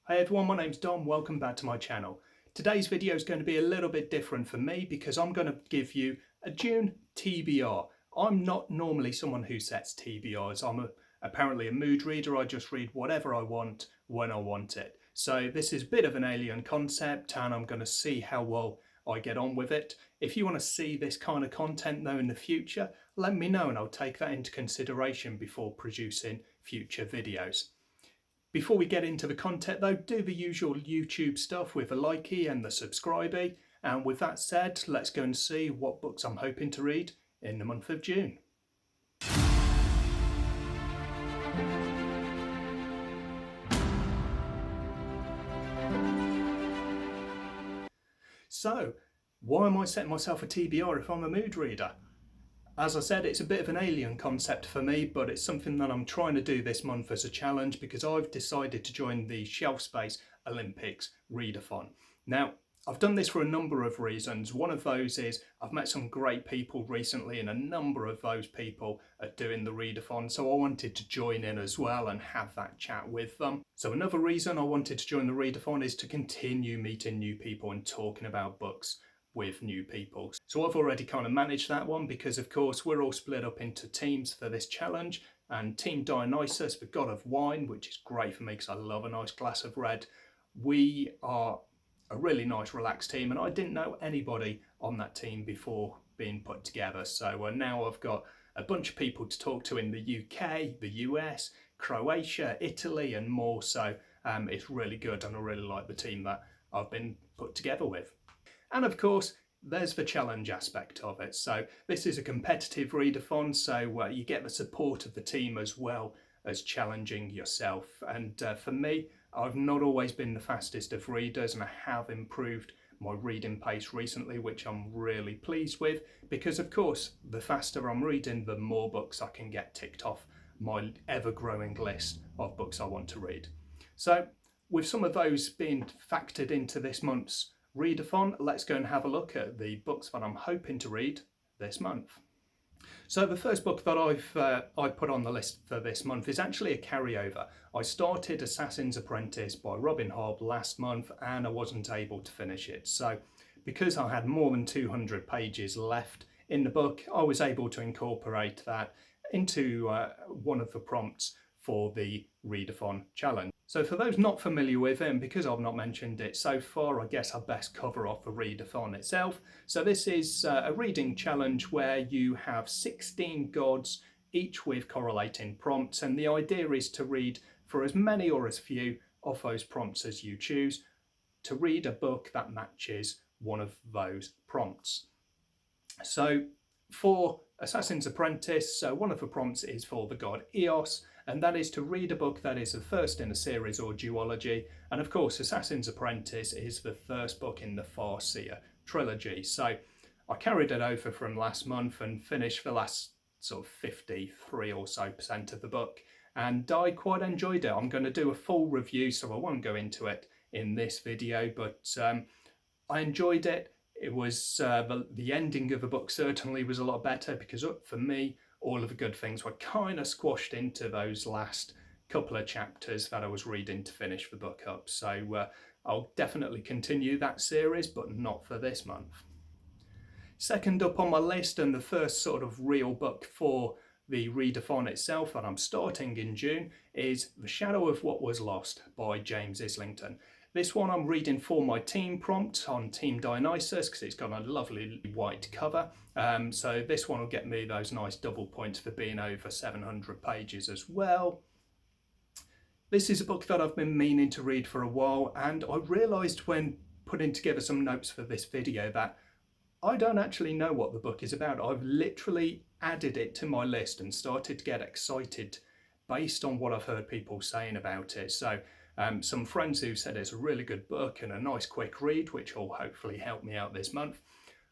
Hey everyone, my name's Dom, welcome back to my channel. Today's video is going to be a little bit different for me because I'm going to give you a June TBR. I'm not normally someone who sets TBRs. I'm apparently a mood reader. I just read whatever I want when I want it. So this is a bit of an alien concept and I'm going to see how well I get on with it. If you want to see this kind of content though in the future, let me know and I'll take that into consideration before producing future videos. Before we get into the content though, do the usual YouTube stuff with a likey and the subscribey. And with that said, let's go and see what books I'm hoping to read in the month of June. So, why am I setting myself a TBR if I'm a mood reader? As I said, it's a bit of an alien concept for me, but it's something that I'm trying to do this month as a challenge because I've decided to join the Shelfspace Olympics Readathon. Now, I've done this for a number of reasons. One of those is I've met some great people recently and a number of those people are doing the readathon, so I wanted to join in as well and have that chat with them. So another reason I wanted to join the readathon is to continue meeting new people and talking about books with new people. So I've already kind of managed that one because of course we're all split up into teams for this challenge, and Team Dionysus, the god of wine, which is great for me because I love a nice glass of red, we are a really nice relaxed team and I didn't know anybody on that team before being put together. So now I've got a bunch of people to talk to in the UK, the US, Croatia, Italy and more. So it's really good and I really like the team that I've been put together with. And of course, there's the challenge aspect of it. So this is a competitive readathon, so you get the support of the team as well as challenging yourself. And for me, I've not always been the fastest of readers and I have improved my reading pace recently, which I'm really pleased with because of course, the faster I'm reading, the more books I can get ticked off my ever-growing list of books I want to read. So with some of those being factored into this month's readathon, let's go and have a look at the books that I'm hoping to read this month. So the first book that I've put on the list for this month is actually a carryover. I started Assassin's Apprentice by Robin Hobb last month and I wasn't able to finish it. So because I had more than 200 pages left in the book, I was able to incorporate that into one of the prompts for the readathon challenge. So for those not familiar with it, and because I've not mentioned it so far, I guess I'd best cover off the readathon itself. So this is a reading challenge where you have 16 gods, each with correlating prompts, and the idea is to read for as many or as few of those prompts as you choose, to read a book that matches one of those prompts. So for Assassin's Apprentice, one of the prompts is for the god Eos, and that is to read a book that is the first in a series or duology. And of course, Assassin's Apprentice is the first book in the Farseer trilogy. So I carried it over from last month and finished the last sort of 53 or so % of the book. And I quite enjoyed it. I'm going to do a full review, so I won't go into it in this video, but I enjoyed it. It was the ending of the book certainly was a lot better because for me, all of the good things were kind of squashed into those last couple of chapters that I was reading to finish the book up. So I'll definitely continue that series, but not for this month. Second up on my list, and the first sort of real book for the readathon itself that I'm starting in June, is The Shadow of What Was Lost by James Islington. This one I'm reading for my team prompt on Team Dionysus because it's got a lovely white cover. So this one will get me those nice double points for being over 700 pages as well. This is a book that I've been meaning to read for a while, and I realised when putting together some notes for this video that I don't actually know what the book is about. I've literally added it to my list and started to get excited based on what I've heard people saying about it. So some friends who said it's a really good book and a nice quick read, which will hopefully help me out this month.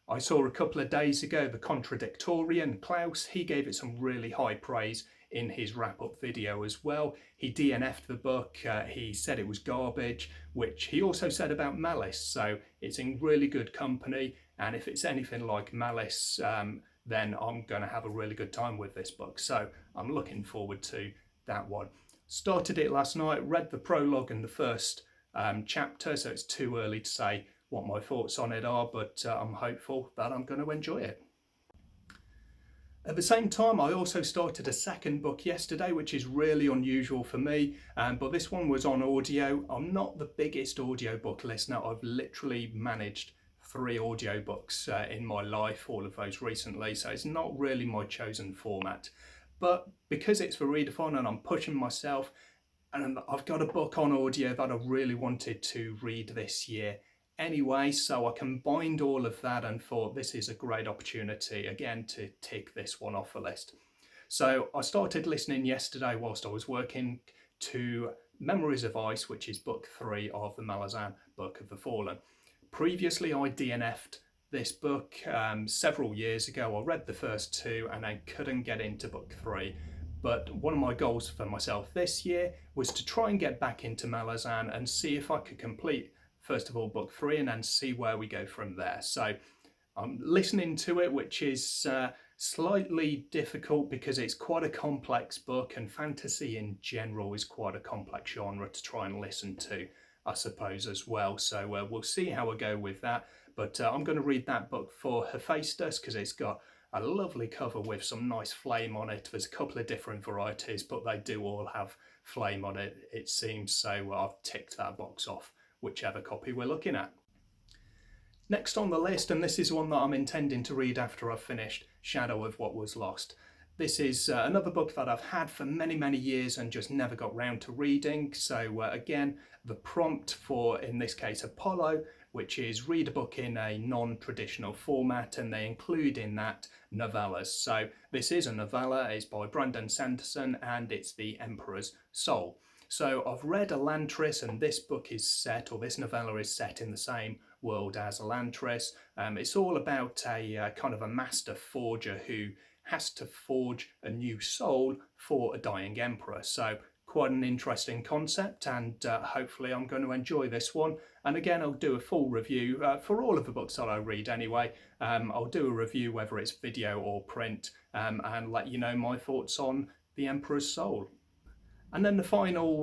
I saw a couple of days ago the contradictorian Klaus, he gave it some really high praise in his wrap-up video as well. He DNF'd the book, he said it was garbage, which he also said about Malice, so it's in really good company, and if it's anything like Malice, then I'm going to have a really good time with this book, so I'm looking forward to that one. Started it last night, read the prologue and the first chapter, so it's too early to say what my thoughts on it are, but I'm hopeful that I'm going to enjoy it. At the same time, I also started a second book yesterday, which is really unusual for me, but this one was on audio. I'm not the biggest audiobook listener. I've literally managed 3 audiobooks in my life, all of those recently, so it's not really my chosen format. But because it's for Readathon and I'm pushing myself, and I've got a book on audio that I really wanted to read this year anyway, so I combined all of that and thought this is a great opportunity again to tick this one off the list. So I started listening yesterday whilst I was working to Memories of Ice, which is book 3 of the Malazan Book of the Fallen. Previously I DNF'd this book several years ago. I read the first 2 and I couldn't get into book 3. But one of my goals for myself this year was to try and get back into Malazan and see if I could complete, first of all, book 3 and then see where we go from there. So I'm listening to it, which is slightly difficult because it's quite a complex book, and fantasy in general is quite a complex genre to try and listen to, I suppose, as well. So we'll see how I go with that. But I'm going to read that book for Hephaestus because it's got a lovely cover with some nice flame on it. There's a couple of different varieties, but they do all have flame on it, it seems. So I've ticked that box off, whichever copy we're looking at. Next on the list, and this is one that I'm intending to read after I've finished Shadow of What Was Lost. This is another book that I've had for many, many years and just never got round to reading. So again, the prompt for, in this case, Apollo, which is read a book in a non-traditional format, and they include in that novellas. So this is a novella, it's by Brandon Sanderson, and it's The Emperor's Soul. So I've read Elantris, and this book is set, or this novella is set in the same world as Elantris. It's all about a kind of a master forger who has to forge a new soul for a dying emperor. So quite an interesting concept, and hopefully I'm going to enjoy this one. And again, I'll do a full review for all of the books that I read anyway. I'll do a review whether it's video or print, and let you know my thoughts on The Emperor's Soul. And then the final,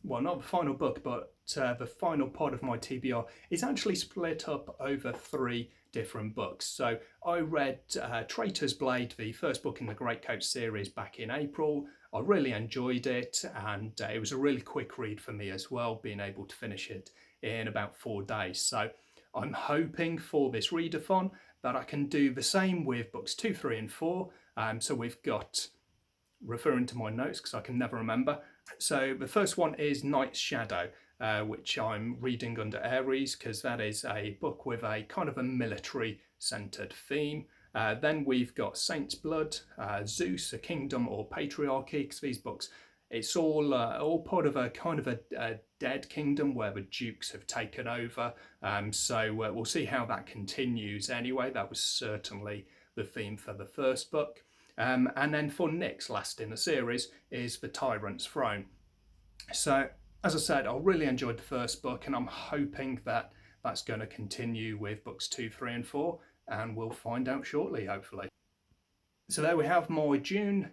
well, not the final book, but the final part of my TBR is actually split up over 3 different books. So I read Traitor's Blade, the first book in the Greatcoat series, back in April. I really enjoyed it, and it was a really quick read for me as well, being able to finish it in about 4 days. So I'm hoping for this readathon that I can do the same with books 2, 3 and 4. So we've got, referring to my notes because I can never remember. So the first one is Night's Shadow, which I'm reading under Aries because that is a book with a kind of a military centered theme. Then we've got Saint's Blood, Zeus, A Kingdom or Patriarchy, because these books, it's all part of a kind of a dead kingdom where the dukes have taken over. So we'll see how that continues anyway. That was certainly the theme for the first book. And then for Nick's last in the series is The Tyrant's Throne. So as I said, I really enjoyed the first book, and I'm hoping that that's going to continue with books 2, 3 and 4, and we'll find out shortly, hopefully. So there we have my June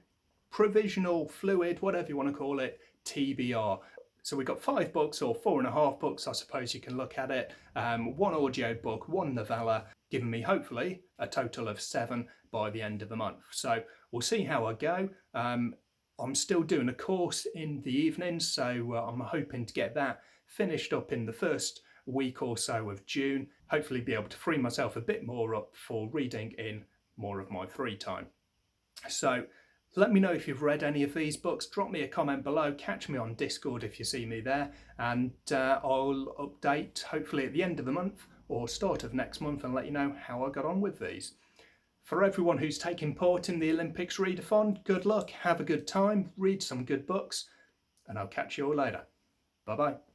provisional, fluid, whatever you want to call it, TBR. So we've got 5 books, or 4.5 books, I suppose you can look at it. 1 audio book, 1 novella, giving me hopefully a total of 7 by the end of the month. So we'll see how I go. I'm still doing a course in the evenings, so I'm hoping to get that finished up in the first week or so of June. Hopefully be able to free myself a bit more up for reading in more of my free time. So let me know if you've read any of these books. Drop me a comment below. Catch me on Discord if you see me there, and I'll update hopefully at the end of the month or start of next month and let you know how I got on with these. For everyone who's taking part in the Olympics Readathon, good luck, have a good time, read some good books, and I'll catch you all later. Bye bye.